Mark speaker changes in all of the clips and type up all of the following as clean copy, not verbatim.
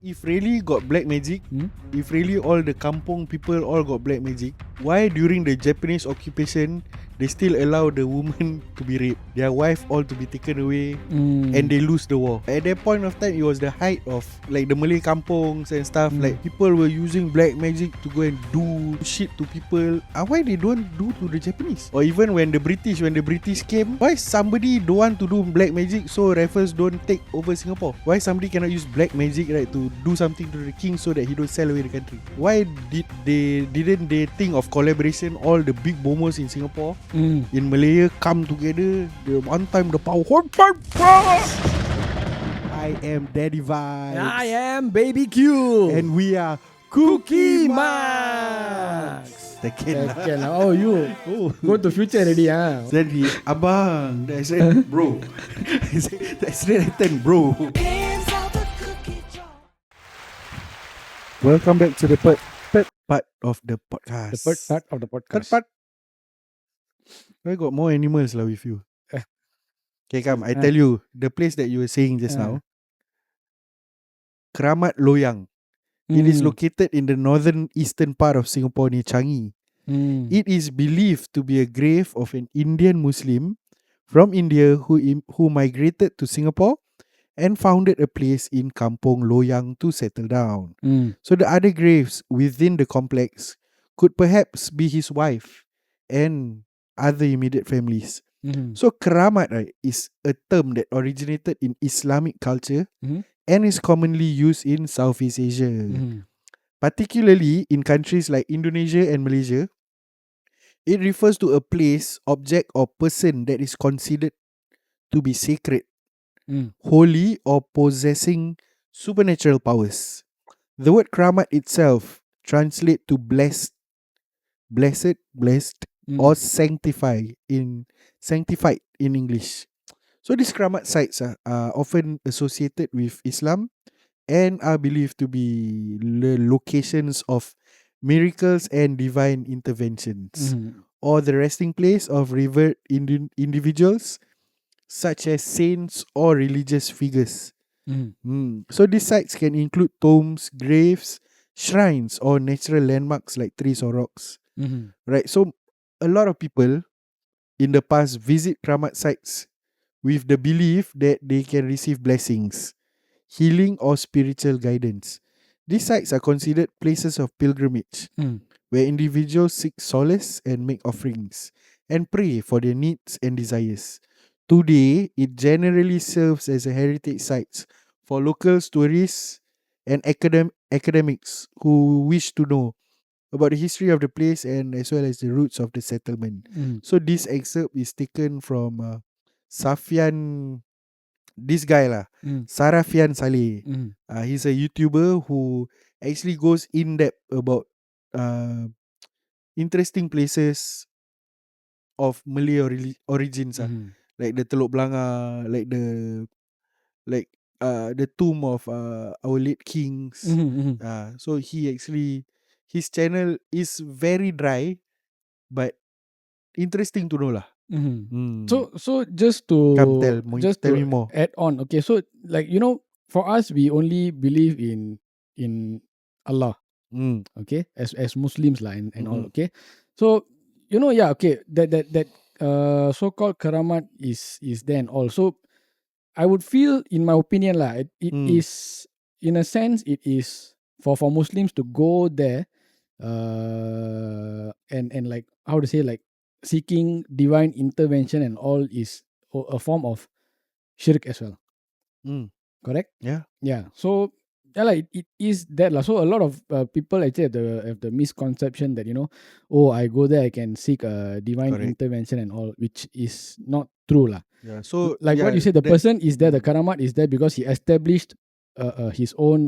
Speaker 1: If really got black magic, if really all the kampung people all got black magic, why during the Japanese occupation they still allow the woman to be raped, their wife all to be taken away, and they lose the war? At that point of time, it was the height of like the Malay kampungs and stuff. Like people were using black magic to go and do shit to people. Why they don't do to the Japanese? Or even when the British came, why somebody don't want to do black magic so Raffles don't take over Singapore? Why somebody cannot use black magic, right, to do something to the king so that he don't sell away the country? Why didn't they think of collaboration? All the big boomers in Singapore, in Malaya, come together. The one time the power. I am Daddy Vibes.
Speaker 2: I am Baby Q.
Speaker 1: And we are
Speaker 2: Cookie Max.
Speaker 1: Second lah.
Speaker 2: Oh, you go to future already, huh?
Speaker 1: Jadi abang, that's it, bro. That's it, bro. Welcome back to the third part of the podcast.
Speaker 2: The third part of the podcast.
Speaker 1: Third part. I got more animals lah with you. Okay, come. I tell you the place that you were saying just now. Keramat Loyang. It is located in the northern eastern part of Singapore near Changi. It is believed to be a grave of an Indian Muslim from India who migrated to Singapore and founded a place in Kampong Loyang to settle down. So the other graves within the complex could perhaps be his wife and other immediate families. So keramat, right, is a term that originated in Islamic culture and is commonly used in Southeast Asia. Particularly in countries like Indonesia and Malaysia, it refers to a place, object or person that is considered to be sacred, holy or possessing supernatural powers. The word keramat itself translates to blessed, or sanctified in English. So these keramat sites are often associated with Islam and are believed to be the locations of miracles and divine interventions, or the resting place of revered individuals such as saints or religious figures. So these sites can include tombs, graves, shrines, or natural landmarks like trees or rocks. Right. So a lot of people in the past visit keramat sites with the belief that they can receive blessings, healing, or spiritual guidance. These sites are considered places of pilgrimage, where individuals seek solace and make offerings and pray for their needs and desires. Today, it generally serves as a heritage site for locals, tourists, and academics who wish to know about the history of the place and as well as the roots of the settlement. So this excerpt is taken from Safian, this guy lah, Sarafian Saleh. He's a YouTuber who actually goes in depth about interesting places of Malay origins, like the Teluk Belanga, like the tomb of our late kings. So his channel is very dry but interesting to know lah.
Speaker 2: So just to
Speaker 1: Come tell me more.
Speaker 2: add on, okay, so like, for us we only believe in Allah, okay, as Muslims lah, and all, okay. So okay, that so-called keramat is there and all. So I would feel, in my opinion lah, it is, in a sense, it is for Muslims to go there and like, how to say, like seeking divine intervention and all is a form of shirk as well. Correct? Yeah. So like, it is that lah. So a lot of people actually have the misconception that I go there, I can seek a divine intervention and all, which is not true lah.
Speaker 1: Yeah. So
Speaker 2: like what you said, the person is there, the keramat is there because he established his own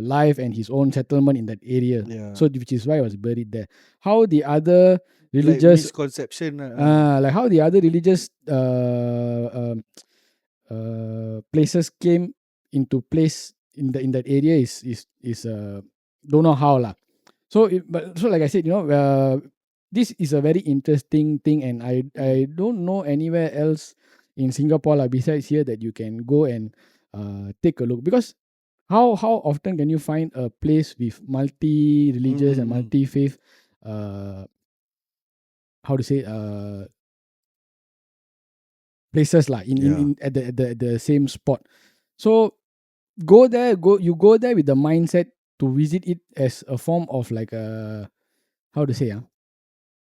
Speaker 2: life and his own settlement in that area. So which is why I was buried there. How the other religious
Speaker 1: misconception,
Speaker 2: like how the other religious places came into place in that area is don't know how lah. So like I said, this is a very interesting thing, and I don't know anywhere else in Singapore lah besides here that you can go and take a look, because how often can you find a place with multi-religious and
Speaker 1: Mm-mm.
Speaker 2: multi-faith, how to say, places lah,
Speaker 1: Yeah.
Speaker 2: in at the same spot. So go there with the mindset to visit it as a form of like a, how to say,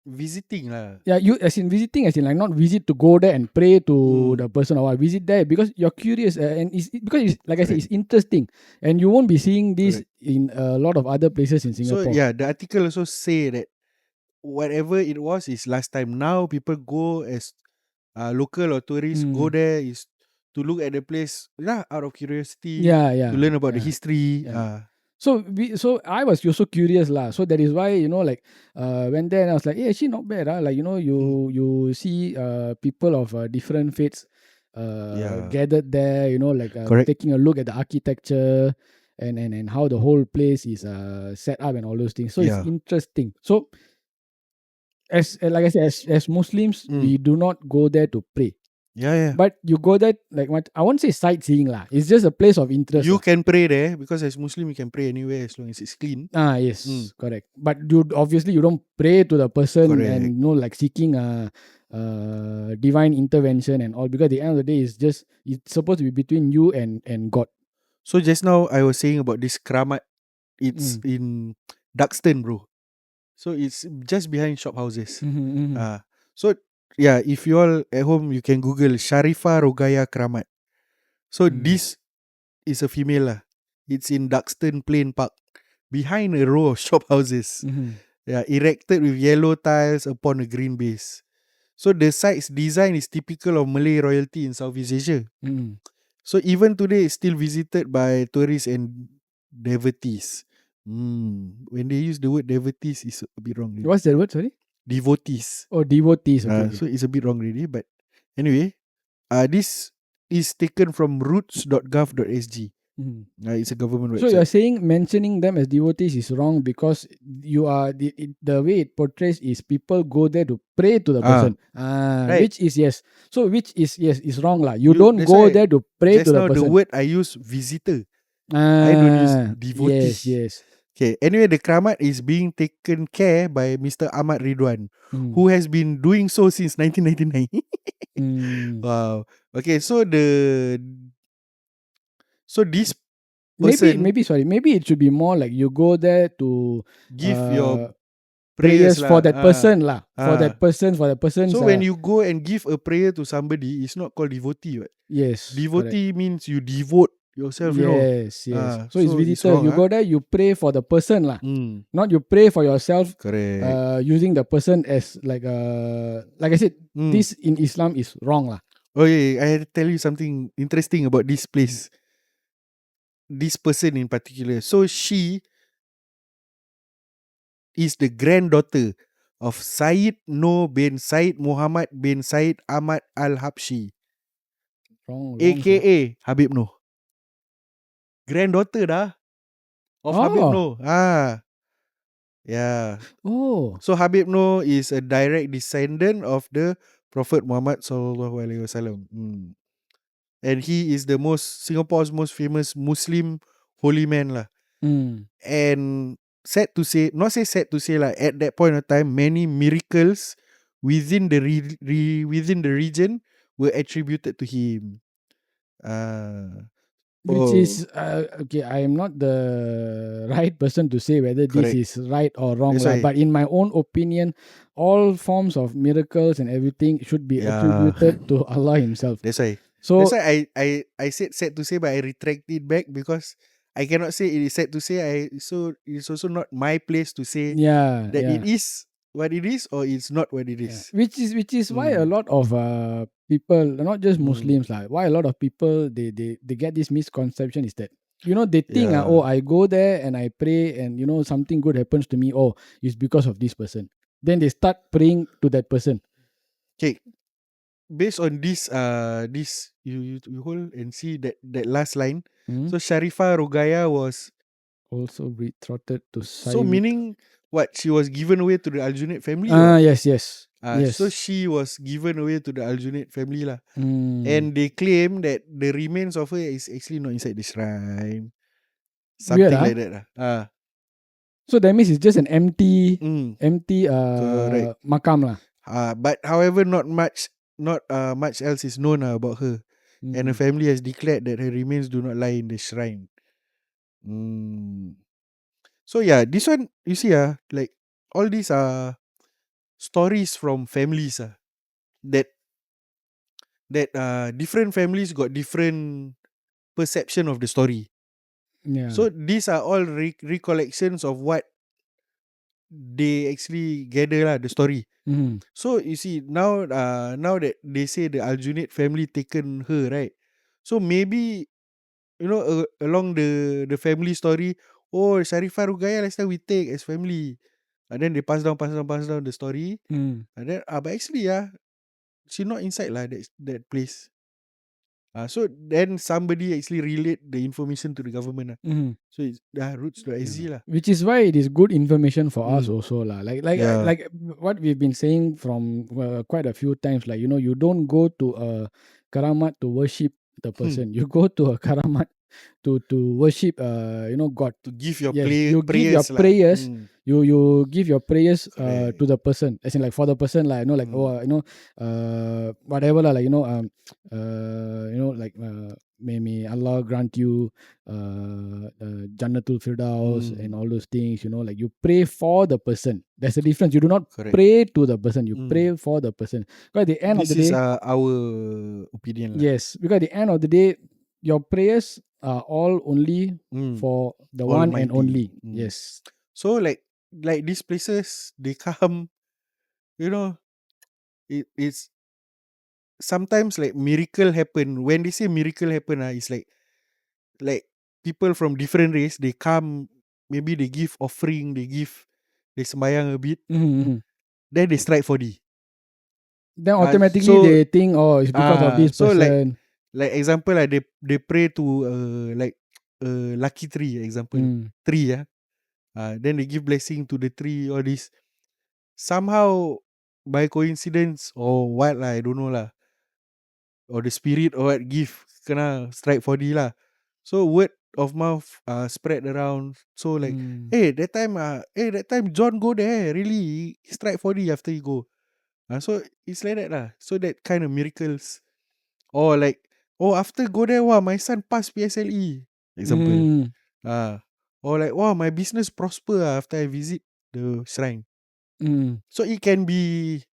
Speaker 1: Visiting lah.
Speaker 2: yeah, you as in visiting, as in like not visit to go there and pray to
Speaker 1: Mm.
Speaker 2: the person, or what. Visit there because you're curious, and because it's, like I said,
Speaker 1: Correct.
Speaker 2: it's interesting, and you won't be seeing this
Speaker 1: Correct.
Speaker 2: in a lot of other places in
Speaker 1: So
Speaker 2: Singapore.
Speaker 1: yeah, the article also say that whatever it was is last time. Now people go as local or tourists go
Speaker 2: Mm.
Speaker 1: there is to look at the place, yeah, out of curiosity,
Speaker 2: Yeah,
Speaker 1: to
Speaker 2: yeah,
Speaker 1: learn about the
Speaker 2: yeah,
Speaker 1: history.
Speaker 2: yeah. So I was also curious lah. So that is why, like, went there and I was like, hey, actually not bad. Like,
Speaker 1: Mm,
Speaker 2: you see people of different faiths
Speaker 1: yeah,
Speaker 2: gathered there. Like,
Speaker 1: correct.
Speaker 2: taking a look at the architecture, and how the whole place is set up and all those things. So it's
Speaker 1: Yeah,
Speaker 2: interesting. So as like I said, as Muslims,
Speaker 1: mm,
Speaker 2: we do not go there to pray.
Speaker 1: yeah, yeah.
Speaker 2: But you go there, like, what I won't say sightseeing lah. It's just a place of interest
Speaker 1: You
Speaker 2: lah.
Speaker 1: can pray there because as Muslim you can pray anywhere as long as it's clean.
Speaker 2: Ah,
Speaker 1: Mm,
Speaker 2: yes, correct. But you don't pray to the person
Speaker 1: correct.
Speaker 2: and, like, seeking divine intervention and all, because at the end of the day, it's supposed to be between you and God.
Speaker 1: So just now I was saying about this kramat. It's
Speaker 2: Mm.
Speaker 1: in Duxton, bro. So it's just behind shop houses.
Speaker 2: Mm-hmm, mm-hmm,
Speaker 1: So yeah, if you all at home, you can Google Sharifa Rogaya Kramat. So
Speaker 2: mm,
Speaker 1: this is a female lah. It's in Duxton Plain Park, behind a row of shop houses.
Speaker 2: mm-hmm,
Speaker 1: Yeah, erected with yellow tiles upon a green base. So the site's design is typical of Malay royalty in Southeast Asia.
Speaker 2: mm-hmm.
Speaker 1: So even today, it's still visited by tourists and devotees. When they use the word devotees, it's a bit wrong. Really.
Speaker 2: What's that word? Sorry.
Speaker 1: Devotees.
Speaker 2: Oh, devotees. Okay, okay.
Speaker 1: So it's a bit wrong really. But anyway, this is taken from roots.gov.sg.
Speaker 2: Mm-hmm.
Speaker 1: It's a government
Speaker 2: So you're
Speaker 1: website.
Speaker 2: saying mentioning them as devotees is wrong because the way it portrays is people go there to pray to the
Speaker 1: Ah,
Speaker 2: person. Ah,
Speaker 1: right.
Speaker 2: which is yes. So which is yes is wrong lah. You
Speaker 1: You
Speaker 2: don't
Speaker 1: that's
Speaker 2: go
Speaker 1: why
Speaker 2: there to pray to
Speaker 1: just
Speaker 2: the
Speaker 1: now the
Speaker 2: person.
Speaker 1: word I use visitor. I don't use
Speaker 2: Ah,
Speaker 1: devotee.
Speaker 2: yes, yes.
Speaker 1: Okay. Anyway, the kramat is being taken care by Mr. Ahmad Ridwan,
Speaker 2: Mm,
Speaker 1: who has been doing so since 1999.
Speaker 2: mm.
Speaker 1: Wow. Okay, so this
Speaker 2: Maybe
Speaker 1: person
Speaker 2: maybe sorry. Maybe it should be more like you go there to
Speaker 1: give your
Speaker 2: uh
Speaker 1: prayers
Speaker 2: prayers for
Speaker 1: lah.
Speaker 2: that person lah.
Speaker 1: Ah.
Speaker 2: For that person's
Speaker 1: So when you go and give a prayer to somebody, it's not called devotee. Right?
Speaker 2: yes, correct.
Speaker 1: Devotee means you devote yourself.
Speaker 2: Yes, yes. So it's
Speaker 1: So it's
Speaker 2: visitor.
Speaker 1: wrong.
Speaker 2: You go there, you pray for the person lah.
Speaker 1: Mm,
Speaker 2: Not you pray for yourself.
Speaker 1: correct.
Speaker 2: Using the person as like I said,
Speaker 1: Mm.
Speaker 2: this in Islam is wrong lah.
Speaker 1: Oh yeah, I had to tell you something interesting about this place. This person in particular. So she is the granddaughter of Said Noor bin Said Muhammad bin Said Ahmad Al-Habshi,
Speaker 2: Wrong, sir.
Speaker 1: aka Habib Noor. Granddaughter dah of Habib
Speaker 2: Oh,
Speaker 1: Noor. Yeah.
Speaker 2: oh.
Speaker 1: So Habib Noor is a direct descendant of the Prophet Muhammad sallallahu alaihi wasallam. And he is the Singapore's most famous Muslim holy man lah.
Speaker 2: Mm.
Speaker 1: And sad to say like at that point of time, many miracles within within the region were attributed to him. Uh,
Speaker 2: Which
Speaker 1: oh,
Speaker 2: is okay. I am not the right person to say whether this
Speaker 1: correct.
Speaker 2: is right or wrong
Speaker 1: That's
Speaker 2: lah.
Speaker 1: why,
Speaker 2: But in my own opinion, all forms of miracles and everything should be
Speaker 1: yeah.
Speaker 2: attributed to Allah Himself.
Speaker 1: That's why. That's
Speaker 2: So
Speaker 1: why I said sad to say, but I retract it back because I cannot say it is sad to say. So it's also not my place to say
Speaker 2: yeah,
Speaker 1: that it
Speaker 2: yeah.
Speaker 1: is what it is or it's not what it
Speaker 2: Yeah.
Speaker 1: is.
Speaker 2: Which is why a
Speaker 1: Mm,
Speaker 2: lot of people, not just
Speaker 1: mm,
Speaker 2: Muslims like, why a lot of people they get this misconception is that they think
Speaker 1: yeah.
Speaker 2: oh, I go there and I pray and something good happens to me, oh, it's because of this person. Then they start praying to that person.
Speaker 1: Okay. Based on this you hold and see that last line.
Speaker 2: Hmm?
Speaker 1: So Sharifah Rogaya was
Speaker 2: Also betrothed to
Speaker 1: so
Speaker 2: Said.
Speaker 1: meaning what, she was given away to the Aljunied family or what?
Speaker 2: Yes, yes,
Speaker 1: So
Speaker 2: yes.
Speaker 1: she was given away to the Aljunied family lah.
Speaker 2: Mm.
Speaker 1: And they claim that the remains of her is actually not inside the shrine.
Speaker 2: Weird,
Speaker 1: something
Speaker 2: huh?
Speaker 1: like that lah.
Speaker 2: So that means it's just an empty,
Speaker 1: Mm,
Speaker 2: empty
Speaker 1: correct.
Speaker 2: makam lah.
Speaker 1: But however, not much else is known about her, and her
Speaker 2: Mm.
Speaker 1: family has declared that her remains do not lie in the shrine. So yeah, this one you see like all these are stories from families that different families got different perception of the story.
Speaker 2: Yeah.
Speaker 1: So these are all recollections of what they actually gather lah, the story.
Speaker 2: Mm.
Speaker 1: So you see now that they say the Aljunied family taken her, right? So maybe along the family story, oh Sharifah Rugaya last time we take as family, and then they pass down the story,
Speaker 2: Mm.
Speaker 1: and then but actually she not inside lah that place. So then somebody actually relate the information to the government lah.
Speaker 2: Mm.
Speaker 1: So it's roots.sg
Speaker 2: Yeah.
Speaker 1: lah.
Speaker 2: Which is why it is good information for us
Speaker 1: Mm.
Speaker 2: also lah.
Speaker 1: Yeah.
Speaker 2: Like what we've been saying from quite a few times. Like you don't go to a karamat to worship the person. You go to a karamat to worship God.
Speaker 1: To give your
Speaker 2: Yes, you give your
Speaker 1: prayers lah.
Speaker 2: prayers. You give your prayers
Speaker 1: Correct.
Speaker 2: to the person, as in like for the person, like like whatever lah, like like may Allah grant you Jannatul Firdaus and all those things, like you pray for the person. There's a difference. You do not
Speaker 1: Correct.
Speaker 2: pray to the person, you
Speaker 1: Mm.
Speaker 2: pray for the person. Because at the end of
Speaker 1: This
Speaker 2: the
Speaker 1: is
Speaker 2: day,
Speaker 1: our opinion lah.
Speaker 2: yes, because at the end of the day, your prayers are all only for the one and
Speaker 1: Almighty.
Speaker 2: only. Yes.
Speaker 1: So like these places they come, it's sometimes like miracle happen. When they say miracle happen, it's like people from different race they come, maybe they give offering, they sembayang a bit,
Speaker 2: Mm-hmm.
Speaker 1: then they strike 4D.
Speaker 2: Then automatically
Speaker 1: So
Speaker 2: they think, oh, it's because of this
Speaker 1: so
Speaker 2: person.
Speaker 1: like example they pray to like lucky tree example,
Speaker 2: Mm.
Speaker 1: tree then they give blessing to the tree, all this somehow by coincidence or what lah, I don't know lah, or the spirit or what give kena strike 4D lah. So word of mouth spread around. So like,
Speaker 2: Mm.
Speaker 1: that time John go there, really he strike 4D after he go. So it's like that lah. So that kind of miracles. Or like, after go there, wow, my son passed PSLE. Example.
Speaker 2: Mm.
Speaker 1: Or like, wow, my business prosper after I visit the shrine.
Speaker 2: Mm.
Speaker 1: So it can be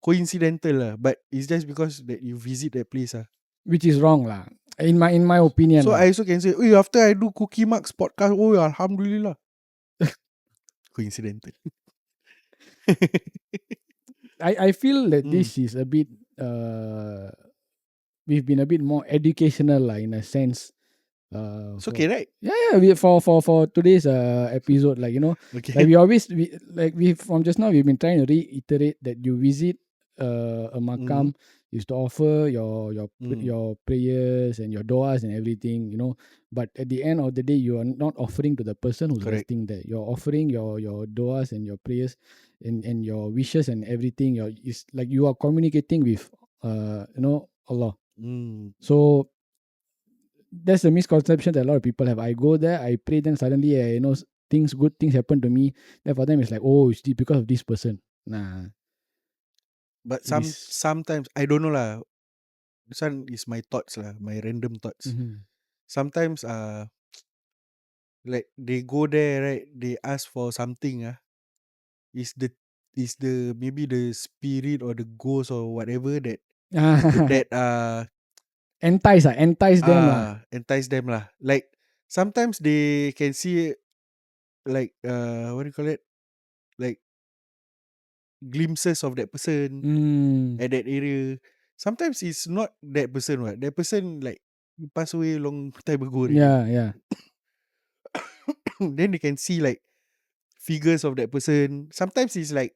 Speaker 1: coincidental lah, but it's just because that you visit that place
Speaker 2: Which is wrong lah. In my opinion
Speaker 1: So
Speaker 2: lah.
Speaker 1: I also can say, after I do Cookie Marks podcast, alhamdulillah. Coincidental.
Speaker 2: I feel that
Speaker 1: Mm.
Speaker 2: this is a bit we've been a bit more educational lah, in a sense.
Speaker 1: It's okay, right?
Speaker 2: For today's episode, like
Speaker 1: Okay.
Speaker 2: like we from just now we've been trying to reiterate that you visit a makam is to offer your prayers and your duas and everything, but at the end of the day you are not offering to the person who's
Speaker 1: Correct.
Speaker 2: resting there. You're offering your duas and your prayers and your wishes and everything. It's like you are communicating with Allah. So that's the misconception that a lot of people have. I go there, I pray, then suddenly, good things happen to me. Then for them, it's like, oh, it's because of this person. Nah,
Speaker 1: But
Speaker 2: it is.
Speaker 1: sometimes I don't know lah. This one is my thoughts lah, my random thoughts.
Speaker 2: Mm-hmm.
Speaker 1: Sometimes like they go there, right? They ask for something is the maybe the spirit or the ghost or whatever that
Speaker 2: Entice them lah.
Speaker 1: entice them lah. Like sometimes they can see like what do you call it? Like glimpses of that person
Speaker 2: Mm.
Speaker 1: at that area. Sometimes it's not that person what. That person like passed away long time ago already.
Speaker 2: Yeah.
Speaker 1: Then they can see like figures of that person. Sometimes it's like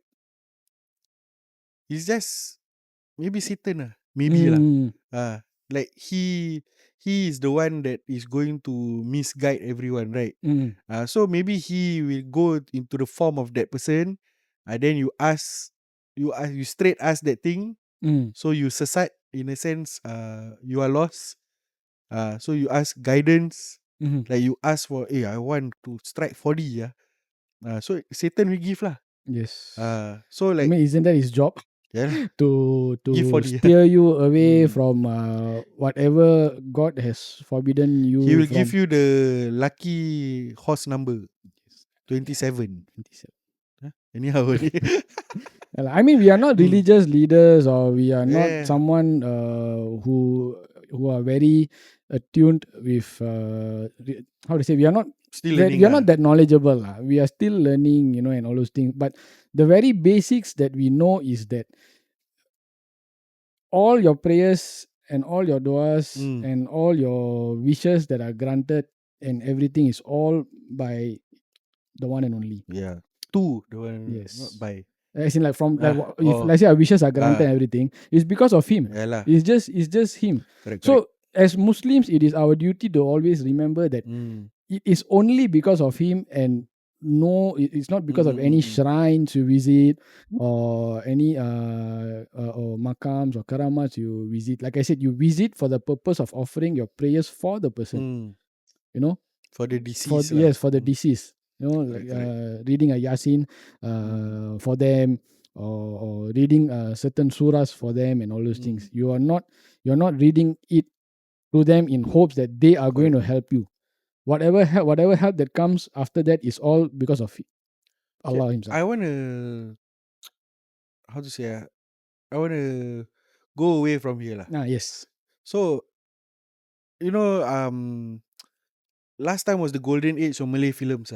Speaker 1: it's just maybe Satan lah. Maybe lah.
Speaker 2: Mm.
Speaker 1: Like he is the one that is going to misguide everyone, right?
Speaker 2: Mm.
Speaker 1: So maybe he will go into the form of that person. Then you straight ask that thing.
Speaker 2: Mm.
Speaker 1: So you sesat in a sense. You are lost. So you ask guidance.
Speaker 2: Mhm.
Speaker 1: Like you ask for, I want to strike 4D, yeah. So Satan will give lah.
Speaker 2: Yes.
Speaker 1: So
Speaker 2: I
Speaker 1: like,
Speaker 2: mean, isn't that his job
Speaker 1: yeah lah,
Speaker 2: to
Speaker 1: give
Speaker 2: to
Speaker 1: 4D. Yeah.
Speaker 2: steer you away
Speaker 1: Mm.
Speaker 2: from whatever God has forbidden
Speaker 1: He
Speaker 2: you
Speaker 1: will give
Speaker 2: from?
Speaker 1: you the lucky horse number 27.
Speaker 2: 27.
Speaker 1: Huh? Anyhow only.
Speaker 2: I mean, we are not
Speaker 1: Mm.
Speaker 2: religious leaders, or we are not
Speaker 1: Yeah.
Speaker 2: someone who are very attuned with how to say. We are not
Speaker 1: Still
Speaker 2: that
Speaker 1: learning
Speaker 2: we are not
Speaker 1: lah.
Speaker 2: that knowledgeable. We are still learning, and all those things. But the very basics that we know is that all your prayers and all your duas
Speaker 1: Mm.
Speaker 2: and all your wishes that are granted and everything is all by the one and only.
Speaker 1: Yeah. Two, the one not
Speaker 2: Yes.
Speaker 1: by.
Speaker 2: As in, like, from like if
Speaker 1: Oh.
Speaker 2: let's say our wishes are granted and
Speaker 1: Ah.
Speaker 2: everything, it's because of him.
Speaker 1: Yeah lah.
Speaker 2: It's just him.
Speaker 1: Correct, correct.
Speaker 2: So as Muslims, it is our duty to always remember that
Speaker 1: Mm.
Speaker 2: it is only because of him, and no, it's not
Speaker 1: Mm,
Speaker 2: because of
Speaker 1: mm,
Speaker 2: any
Speaker 1: mm, mm.
Speaker 2: shrines you visit or any or makams or karamats you visit. Like I said, you visit for the purpose of offering your prayers for the person.
Speaker 1: Mm.
Speaker 2: You know,
Speaker 1: For the
Speaker 2: for
Speaker 1: disease lah.
Speaker 2: yes, for the
Speaker 1: Mm.
Speaker 2: deceased. Like
Speaker 1: Correct, correct.
Speaker 2: reading a yasin
Speaker 1: Mm.
Speaker 2: for them, or reading certain surahs for them, and all those
Speaker 1: Mm.
Speaker 2: things. You're not reading it to them in hopes that they are going
Speaker 1: Correct.
Speaker 2: to help you. Whatever help that comes after that is all because of
Speaker 1: Okay,
Speaker 2: Allah Himself.
Speaker 1: I wanna, how to say, I wanna go away from here lah.
Speaker 2: Yes.
Speaker 1: So last time was the golden age of Malay films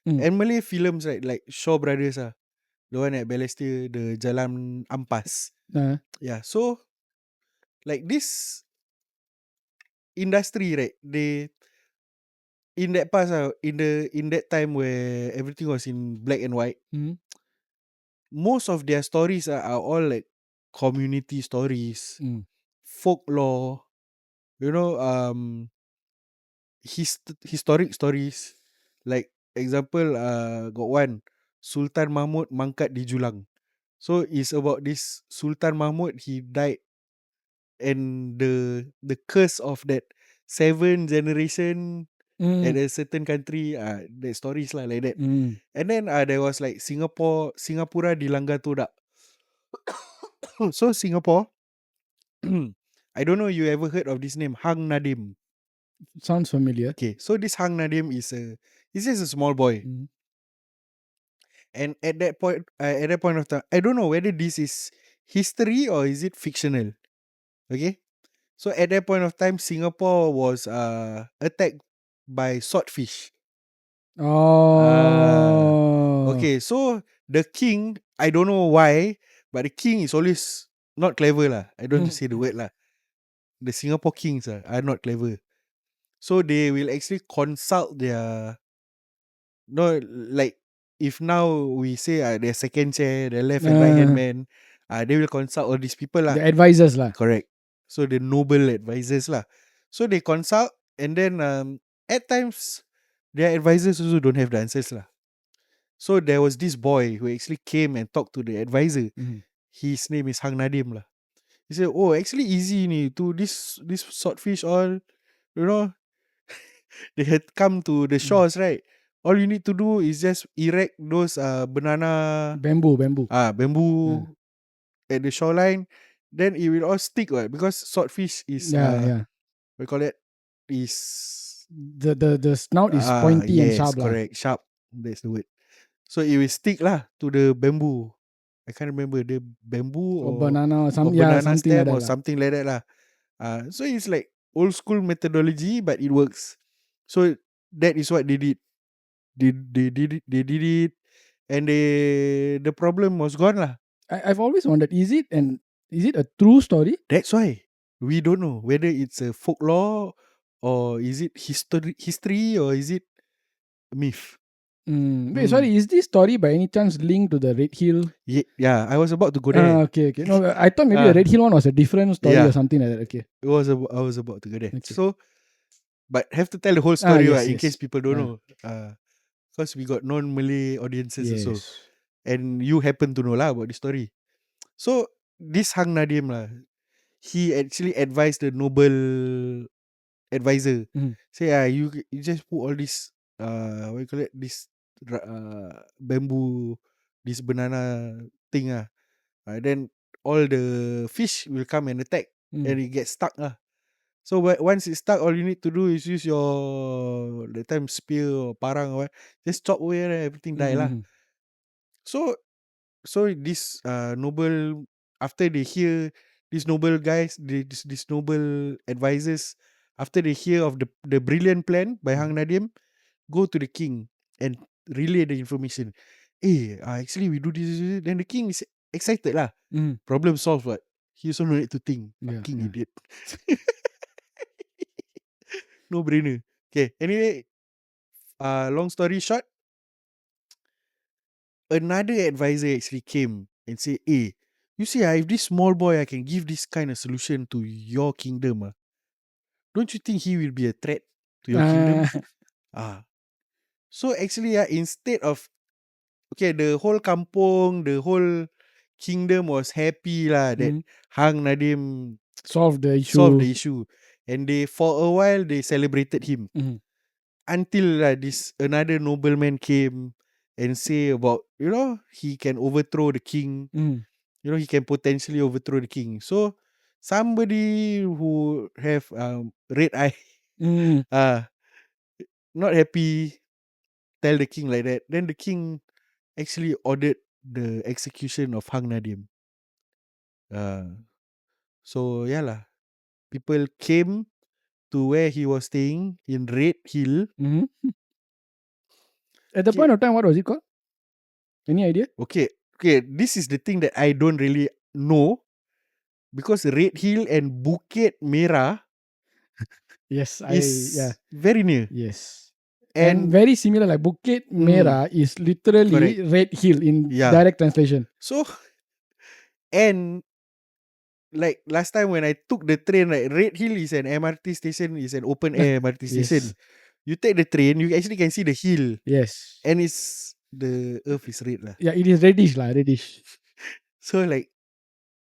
Speaker 2: Mm.
Speaker 1: and Malay films, right, like Shaw Brothers the one at Balestier, the Jalan Ampas.
Speaker 2: Uh,
Speaker 1: Yeah, so like this industry, right, they in that past in that time where everything was in black and white,
Speaker 2: mm,
Speaker 1: most of their stories are all like community stories,
Speaker 2: mm,
Speaker 1: folklore, you know, historic stories. Like example, got one Sultan Mahmud mangkat di Julang. So it's about this Sultan Mahmud. He died, and the curse of that 7 generation at
Speaker 2: mm,
Speaker 1: a certain country. The stories lah like that.
Speaker 2: mm.
Speaker 1: And then there was like Singapura dilanggar todak. So Singapore, I don't know you ever heard of this name, Hang Nadim.
Speaker 2: Sounds familiar.
Speaker 1: Okay, so this Hang Nadim he's just a small boy.
Speaker 2: Mm.
Speaker 1: And at that point of time, I don't know whether this is history or is it fictional. Okay, so at that point of time, Singapore was attacked by swordfish. Ah,
Speaker 2: Oh.
Speaker 1: okay. So the king, I don't know why, but the king is always not clever lah. I don't want to say the word lah. The Singapore kings are not clever. So they will actually consult their, no, like if now we say their second chair, their left and right hand
Speaker 2: Uh,
Speaker 1: man, they will consult all these people lah.
Speaker 2: the advisors lah.
Speaker 1: Correct. So the noble advisors lah. So they consult, and then at times their advisors also don't have the answers lah. So there was this boy who actually came and talked to the advisor.
Speaker 2: Mm.
Speaker 1: His name is Hang Nadim lah. He said, "Oh, actually easy ni to this swordfish all, you know, they had come to the
Speaker 2: Mm.
Speaker 1: shores, right? All you need to do is just erect those banana
Speaker 2: Bamboo.
Speaker 1: bamboo at the shoreline, then it will all stick, right? Because swordfish is
Speaker 2: Yeah, yeah.
Speaker 1: what you call it, is
Speaker 2: The snout is pointy and
Speaker 1: yes,
Speaker 2: sharp lah.
Speaker 1: correct, sharp. That's the word. So it will stick lah to the bamboo. I can't remember the bamboo
Speaker 2: Or banana,
Speaker 1: or
Speaker 2: yeah,
Speaker 1: banana
Speaker 2: something like
Speaker 1: stem
Speaker 2: that
Speaker 1: or
Speaker 2: lah.
Speaker 1: something like that lah. So it's like old school methodology, but it works. So that is what they did. They did it, and the problem was gone lah.
Speaker 2: I've always wondered, is it a true story?
Speaker 1: That's why we don't know whether it's a folklore or is it history or is it myth.
Speaker 2: Wait, sorry,
Speaker 1: Mm.
Speaker 2: is this story by any chance linked to the Red Hill?
Speaker 1: Yeah, I was about to go there.
Speaker 2: Okay. No, I thought maybe the
Speaker 1: Uh,
Speaker 2: Red Hill one was a different story or
Speaker 1: yeah,
Speaker 2: something like that. Okay.
Speaker 1: I was about to go there.
Speaker 2: Okay.
Speaker 1: So, but have to tell the whole story,
Speaker 2: Yes,
Speaker 1: right, in case
Speaker 2: yes.
Speaker 1: people don't know. Because we got non-Malay audiences also,
Speaker 2: Yes.
Speaker 1: and you happen to know lah about the story. So this Hang Nadim lah, he actually advised the noble advisor.
Speaker 2: Mm.
Speaker 1: Say you just put all this what you call it, this bamboo, this banana thing then all the fish will come and attack and it gets stuck So once it's stuck, all you need to do is use your that time spear or parang or what, just chop away and everything die lah.
Speaker 2: Mm.
Speaker 1: So this noble, after they hear these noble guys, these noble advisors, after they hear of the brilliant plan by Hang Nadim, go to the king and relay the information. Actually we do this. Then the king is excited lah.
Speaker 2: Mm.
Speaker 1: Problem solved. What? He also no need to think.
Speaker 2: Yeah,
Speaker 1: Fucking
Speaker 2: yeah.
Speaker 1: idiot. No brainer. Okay. Anyway, long story short, another advisor actually came and said, you see, if this small boy I can give this kind of solution to your kingdom, don't you think he will be a threat to your kingdom? So actually, instead of the whole kampung, the whole kingdom was happy lah that Hang Nadim
Speaker 2: Solve the
Speaker 1: solved
Speaker 2: issue.
Speaker 1: the issue, and they for a while they celebrated him until this another nobleman came and say about he can overthrow the king. He can potentially overthrow the king. So somebody who have red eye not happy, tell the king like that. Then the king actually ordered the execution of Hang Nadim. So yeah lah, people came to where he was staying in Red Hill.
Speaker 2: At the point of time, what was it called? Any idea?
Speaker 1: Okay, this is the thing that I don't really know, because Red Hill and Bukit Merah
Speaker 2: Yes,
Speaker 1: is very near.
Speaker 2: Yes. And
Speaker 1: And
Speaker 2: very similar, like Bukit Merah is literally
Speaker 1: correct.
Speaker 2: Red Hill in
Speaker 1: Yeah.
Speaker 2: direct translation.
Speaker 1: So, and like last time when I took the train, like Red Hill is an MRT station, is an open air MRT station. You take the train, you actually can see the hill,
Speaker 2: Yes.
Speaker 1: and the earth is red lah.
Speaker 2: Yeah, it is reddish lah, reddish.
Speaker 1: So like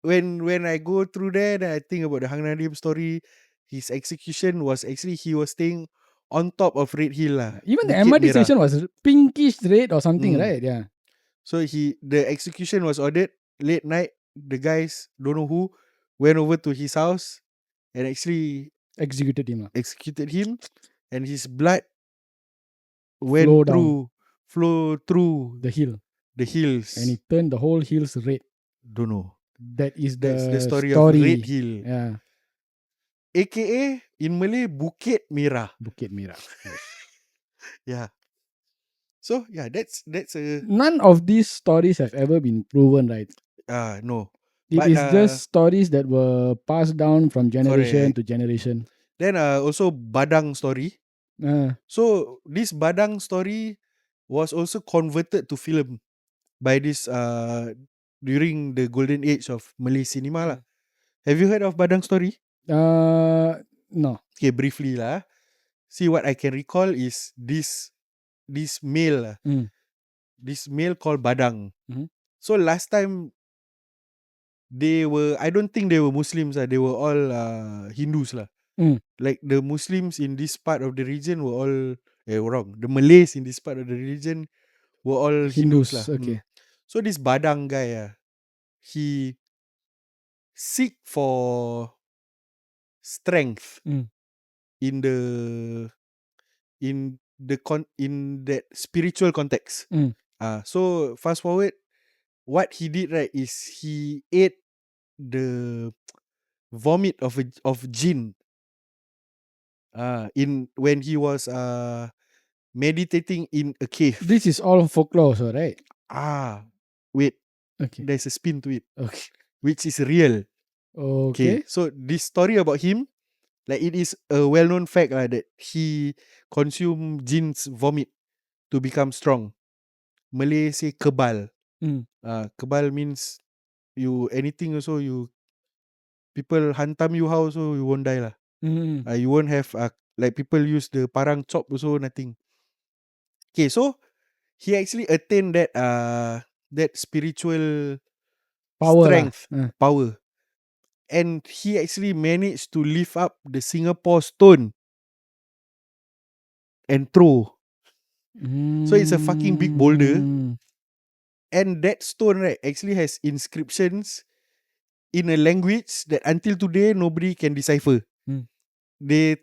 Speaker 1: when I go through there, then I think about the Hang Nadim story. His execution was actually, he was staying on top of Red Hill lah.
Speaker 2: Even the
Speaker 1: Bukit
Speaker 2: MRT
Speaker 1: Merah.
Speaker 2: station was pinkish red or something, right? Yeah.
Speaker 1: So the execution was ordered late night. The guys, don't know who, went over to his house and actually
Speaker 2: Executed him.
Speaker 1: and his blood flow through
Speaker 2: the hill.
Speaker 1: The hills.
Speaker 2: And it turned the whole hills red.
Speaker 1: Don't know.
Speaker 2: That is
Speaker 1: That's
Speaker 2: the
Speaker 1: the story of Red Hill.
Speaker 2: Yeah.
Speaker 1: AKA in Malay, Bukit Merah.
Speaker 2: Bukit Merah. Yes.
Speaker 1: Yeah. So yeah, that's a
Speaker 2: None of these stories have ever been proven, right?
Speaker 1: No.
Speaker 2: It is just stories that were passed down from generation
Speaker 1: correct.
Speaker 2: to generation.
Speaker 1: Then also Badang story. So this Badang story was also converted to film by this during the golden age of Malay cinema lah. Have you heard of Badang story?
Speaker 2: No.
Speaker 1: Okay, briefly lah. See, what I can recall is this male this male called Badang. So last time I don't think they were Muslims they were all Hindus lah. Like the Muslims in this part of the region were all wrong. The Malays in this part of the region were all Hindus lah.
Speaker 2: Okay.
Speaker 1: So this Badang guy he seek for strength in that spiritual context. So fast forward, what he did right is he ate the vomit of jinn when he was meditating in a cave.
Speaker 2: This is all folklore, so right?
Speaker 1: Wait.
Speaker 2: Okay.
Speaker 1: There's a spin to it.
Speaker 2: Okay.
Speaker 1: Which is real.
Speaker 2: Okay.
Speaker 1: So this story about him, like it is a well-known fact that he consumed jinn's vomit to become strong. Malay say kebal. Kebal means you anything also people hantam you how also you won't die lah. You won't have like people use the parang chop also nothing. Okay, so he actually attained that spiritual strength, power. And he actually managed to lift up the Singapore stone and throw. So it's a fucking big boulder.
Speaker 2: Mm.
Speaker 1: And that stone, right, actually has inscriptions in a language that until today nobody can decipher.
Speaker 2: Mm.
Speaker 1: They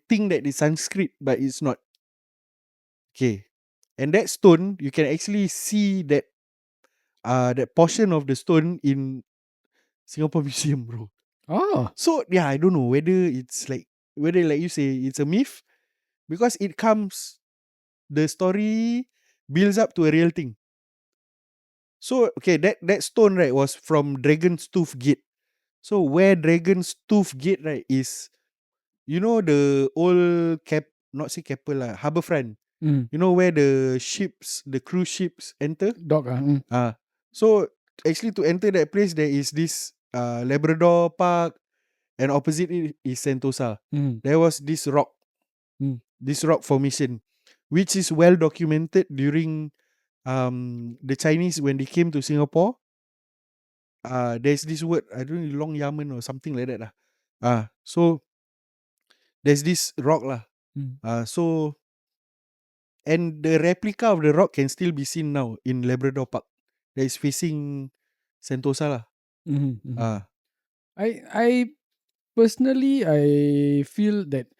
Speaker 1: think that it's Sanskrit, but it's not. Okay. And that stone, you can actually see that portion of the stone in Singapore Museum, bro.
Speaker 2: Oh.
Speaker 1: So yeah, I don't know whether like you say it's a myth, because the story builds up to a real thing. So okay, that stone, right, was from Dragon's Tooth Gate. So where Dragon's Tooth Gate, right, is, the old not say Keppel lah, Harbourfront.
Speaker 2: Mm.
Speaker 1: You know where the cruise ships enter?
Speaker 2: Dog.
Speaker 1: So actually to enter that place there is this Labrador Park, and opposite it is Sentosa.
Speaker 2: Mm.
Speaker 1: There was this
Speaker 2: Mm.
Speaker 1: rock formation, which is well documented during the Chinese when they came to Singapore. There's this word, I don't know, Long Yamen or something like that lah. So there's this rock lah.
Speaker 2: Mm.
Speaker 1: So and the replica of the rock can still be seen now in Labrador Park. That is facing Sentosa lah.
Speaker 2: Mhm, mhm.
Speaker 1: Ah,
Speaker 2: I personally I feel that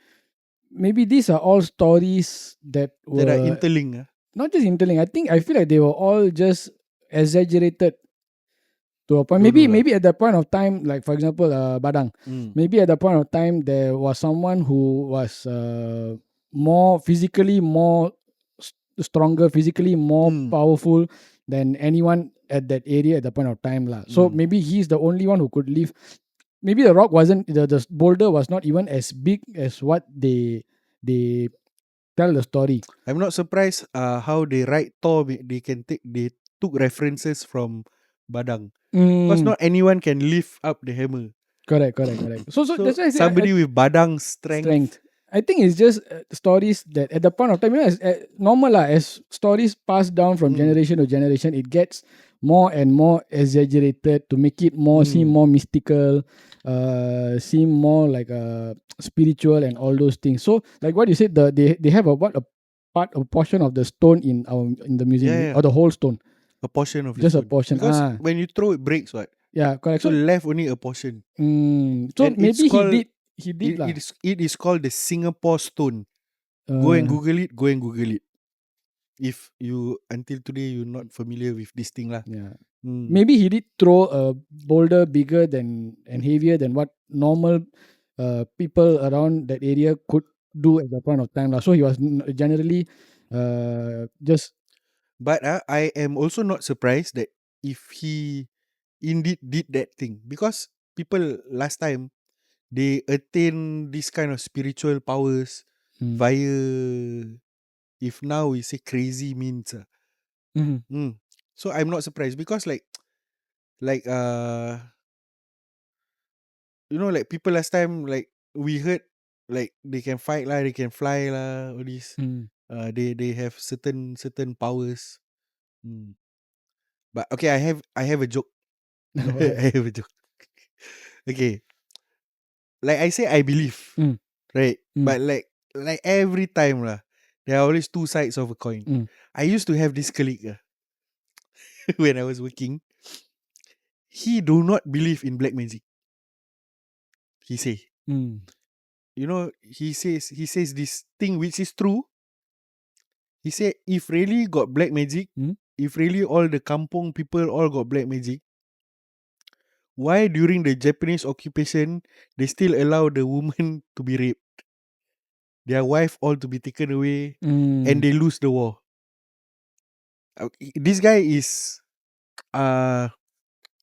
Speaker 2: maybe these are all stories that
Speaker 1: that are
Speaker 2: were
Speaker 1: interlinked.
Speaker 2: not just interlinked. I feel like they were all just exaggerated to a point.
Speaker 1: Don't know
Speaker 2: Maybe
Speaker 1: lah.
Speaker 2: maybe at the point of time, like for example, Badang.
Speaker 1: Mm.
Speaker 2: Maybe at the point of time there was someone who was more physically more stronger, physically more
Speaker 1: Mm.
Speaker 2: powerful than anyone at that area at the point of time lah. So
Speaker 1: Mm.
Speaker 2: maybe he's the only one who could live. Maybe the rock wasn't the boulder was not even as big as what they tell the story.
Speaker 1: I'm not surprised how they write Thor. They took references from Badang, because
Speaker 2: Mm,
Speaker 1: not anyone can lift up the hammer.
Speaker 2: correct. So
Speaker 1: So
Speaker 2: that's why I say
Speaker 1: somebody with Badang's strength.
Speaker 2: strength. I think it's just stories that at the point of time, as normal lah, as stories pass down from
Speaker 1: Mm.
Speaker 2: generation to generation, it gets more and more exaggerated to make it seem
Speaker 1: Mm.
Speaker 2: more mystical, seem more like spiritual and all those things. So, like what you said, they have a portion of the stone in the museum,
Speaker 1: Yeah.
Speaker 2: or the whole stone,
Speaker 1: A portion of the
Speaker 2: just a
Speaker 1: stone.
Speaker 2: portion.
Speaker 1: Because when you throw it breaks, what?
Speaker 2: Yeah, correct.
Speaker 1: So left only a portion.
Speaker 2: So
Speaker 1: And it's
Speaker 2: maybe
Speaker 1: called
Speaker 2: he did lah.
Speaker 1: it is called the Singapore stone. Go and
Speaker 2: Uh,
Speaker 1: Google it. If you until today you're not familiar with this thing lah.
Speaker 2: yeah.
Speaker 1: Mm.
Speaker 2: Maybe he did throw a boulder bigger than and heavier than what normal people around that area could do at that point of time lah. So he was generally just
Speaker 1: But I am also not surprised that if he indeed did that thing, because people last time they attain this kind of spiritual powers
Speaker 2: mm,
Speaker 1: via, if now we say crazy means.
Speaker 2: mhm,
Speaker 1: So I'm not surprised, because like like people last time, like we heard, like they can fight lah, they can fly lah, all these.
Speaker 2: mm.
Speaker 1: They have certain powers. Mm. But okay, I have a joke.
Speaker 2: What?
Speaker 1: I have a joke. Okay, like I say, I believe,
Speaker 2: Mm,
Speaker 1: right?
Speaker 2: mm,
Speaker 1: But like every time lah, there are always two sides of a coin.
Speaker 2: mm,
Speaker 1: I used to have this colleague when I was working. He do not believe in black magic. He say,
Speaker 2: mm,
Speaker 1: he says this thing which is true. He said, if really got black magic,
Speaker 2: mm.
Speaker 1: if really all the kampong people all got black magic, why during the Japanese occupation they still allow the woman to be raped, their wife all to be taken away, and
Speaker 2: Mm.
Speaker 1: they lose the war? This guy is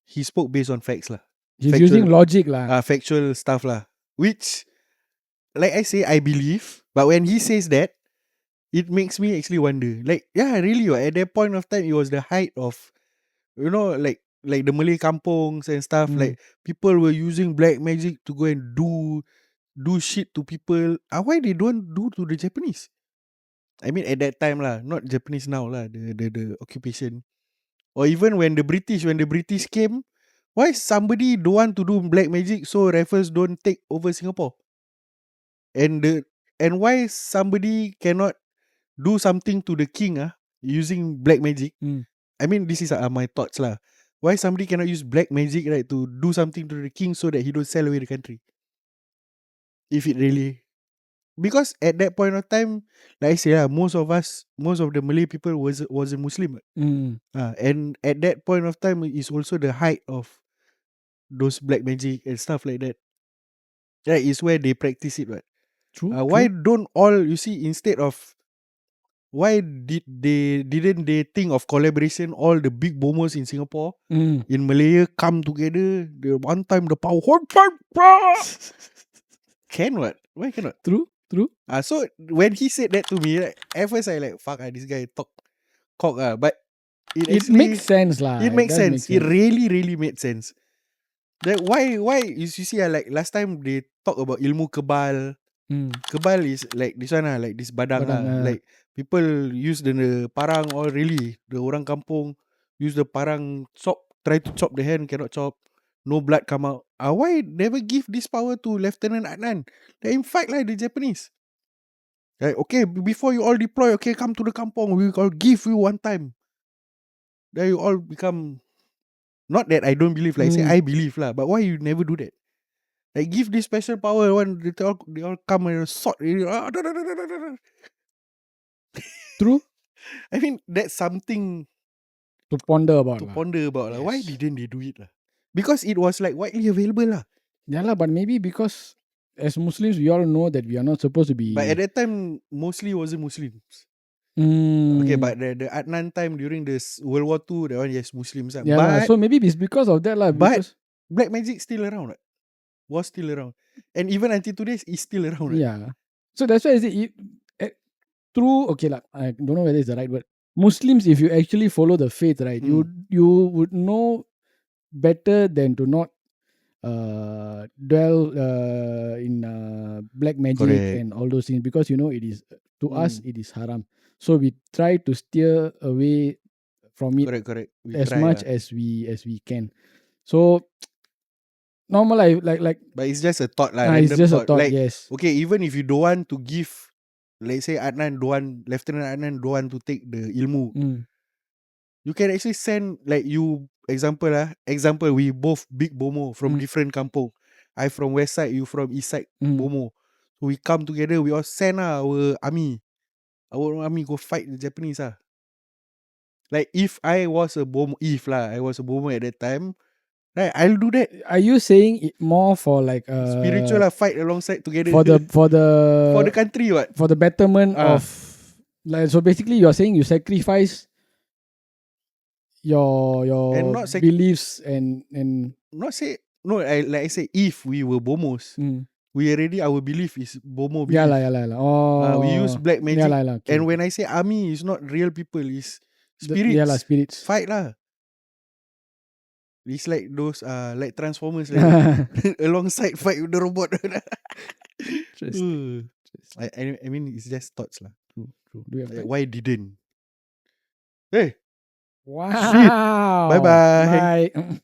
Speaker 1: he spoke based on facts lah,
Speaker 2: He's using
Speaker 1: factual
Speaker 2: logic lah.
Speaker 1: factual stuff lah, which, like I say, I believe. But when he says that, it makes me actually wonder, like, yeah, really, at that point of time, it was the height of, like the Malay kampongs and stuff.
Speaker 2: Mm,
Speaker 1: Like people were using black magic to go and do shit to people. Why they don't do to the Japanese? I mean, at that time lah, not Japanese now lah. The occupation, or even when the British came, why somebody don't want to do black magic, so Raffles don't take over Singapore? And And why somebody cannot do something to the king using black magic? I mean, this is my thoughts lah. Why somebody cannot use black magic, right, to do something to the king so that he don't sell away the country? If it really, because at that point of time, like I say, most of the Malay people wasn't Muslim. And at that point of time is also the height of those black magic and stuff like that. That is where they practice it, right?
Speaker 2: True.
Speaker 1: Why don't all, you see, instead of, why didn't they think of collaboration? All the big boomers in Singapore, in Malaya, come together. The one time the power. Can what? Why cannot?
Speaker 2: True.
Speaker 1: So when he said that to me, right, at first I like, fuck, this guy talk cock. But it
Speaker 2: It
Speaker 1: actually
Speaker 2: makes sense lah.
Speaker 1: it makes
Speaker 2: does
Speaker 1: sense.
Speaker 2: make
Speaker 1: It really made sense. That why you see like last time they talk about ilmu kebal. Kebal is like this one like this badang, like people use the parang, or really the orang kampung use the parang, try to chop the hand, cannot chop, no blood come out. Why never give this power to Lieutenant Adnan? Let him fight like the Japanese. Like, okay, before you all deploy, okay, come to the kampung, we all give you one time. Then you all become, not that I don't believe, like say I believe lah, but why you never do that? Like give this special power, one they all come and sword.
Speaker 2: True.
Speaker 1: I mean, that's something
Speaker 2: To ponder about.
Speaker 1: Lah. Why didn't they do it lah? Because it was like widely available lah.
Speaker 2: Yeah lah, but maybe because as Muslims we all know that we are not supposed to be.
Speaker 1: But at that time, mostly wasn't Muslims. Okay, but the Adnan time during the World War II, that one, yes, Muslims.
Speaker 2: Yeah lah. So maybe it's because of that lah.
Speaker 1: But black magic still around, right? Was still around, and even until today is still around, right?
Speaker 2: Yeah. So that's why I say true. Okay lah. I don't know whether it's the right word. Muslims, if you actually follow the faith, right, you would know better than to not dwell in black magic. Correct. And all those things, because you know it is to us it is haram. So we try to steer away from it. Correct. As much as we can. So normal like.
Speaker 1: But it's just a thought lah.
Speaker 2: It's just a thought.
Speaker 1: Like,
Speaker 2: yes.
Speaker 1: Okay, even if you don't want to give, let's say Adnan don't want, Lieutenant Adnan don't want to take the ilmu, you can actually send, like, you example we both big bomo from different kampung. I from west side, you from east side bomo. So we come together, we all send our army go fight the Japanese . Like if I was a bomo at that time, right, I'll do that.
Speaker 2: Are you saying it more for like
Speaker 1: spiritual fight alongside together
Speaker 2: for the
Speaker 1: for the country, what?
Speaker 2: For the betterment of, like, so basically you are saying you sacrifice your beliefs and
Speaker 1: not say no. I say if we were bomos, we already, our belief is bomo belief.
Speaker 2: Yeah lah. Oh,
Speaker 1: we use black magic.
Speaker 2: Okay.
Speaker 1: And when I say army, it's not real people, it's spirits.
Speaker 2: Spirits.
Speaker 1: Fight lah. It's like those like Transformers like alongside fight with the robot.
Speaker 2: Interesting.
Speaker 1: I mean, it's just thoughts lah.
Speaker 2: True. Do we have
Speaker 1: like, why didn't? Hey.
Speaker 2: Wow.
Speaker 1: Bye.
Speaker 2: Bye.